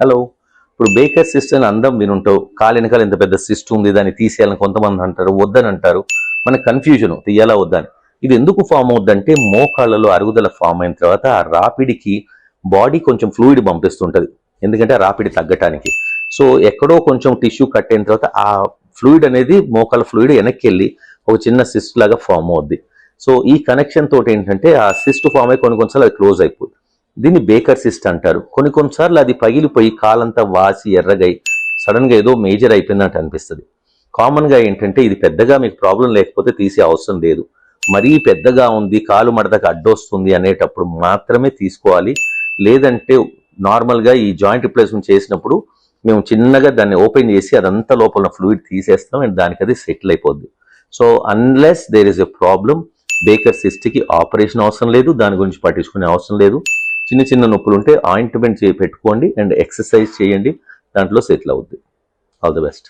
Hello. ఇప్పుడు baker cyst అని అందం వినుంటావు. కాలు వెనకాల ఇంత పెద్ద సిస్ట్ ఉంది, దాన్ని తీసేయాలని కొంతమంది అంటారు, వద్దని అంటారు. మనకు కన్ఫ్యూజన్ తీయాలా వద్దని. ఇది ఎందుకు ఫామ్ అవుద్దంటే మోకాళ్ళలో అరుగుదల ఫామ్ అయిన తర్వాత ఆ రాపిడికి బాడీ కొంచెం ఫ్లూయిడ్ పంపిస్తుంటుంది, ఎందుకంటే ఆ రాపిడి తగ్గటానికి. సో ఎక్కడో కొంచెం టిష్యూ కట్ అయిన తర్వాత ఆ ఫ్లూయిడ్ అనేది మోకాళ్ళ ఫ్లూయిడ్ వెనక్కి వెళ్ళి ఒక చిన్న సిస్ట్ లాగా ఫామ్ అవుద్ది. సో ఈ కనెక్షన్ తోటి ఏంటంటే ఆ సిస్ట్ ఫామ్ అయ్యి కొన్నిసార్లు అది క్లోజ్ అయిపోద్ది. దీన్ని బేకర్ సిస్ట్ అంటారు. కొన్నిసార్లు అది పగిలిపోయి కాలంతా వాసి ఎర్రగై సడన్గా ఏదో మేజర్ అయిపోయిందంటే అనిపిస్తుంది. కామన్గా ఏంటంటే ఇది పెద్దగా మీకు ప్రాబ్లం లేకపోతే తీసే అవసరం లేదు. మరీ పెద్దగా ఉంది, కాలు మడతకు అడ్డొస్తుంది అనేటప్పుడు మాత్రమే తీసుకోవాలి. లేదంటే నార్మల్గా ఈ జాయింట్ రిప్లేస్మెంట్ చేసినప్పుడు మేము చిన్నగా దాన్ని ఓపెన్ చేసి అదంతా లోపల ఫ్లూయిడ్ తీసేస్తాం అండ్ దానికి అది సెటిల్ అయిపోద్ది. So unless there is a problem, Baker సిస్ట్కి ఆపరేషన్ అవసరం లేదు, దాని గురించి పట్టించుకునే అవసరం లేదు. చిన్న చిన్న నొప్పులు ఉంటే ఆయింట్మెంట్ పెట్టుకోండి అండ్ ఎక్సర్సైజ్ చేయండి, దాంట్లో సెటిల్ అవుద్ది. All the best.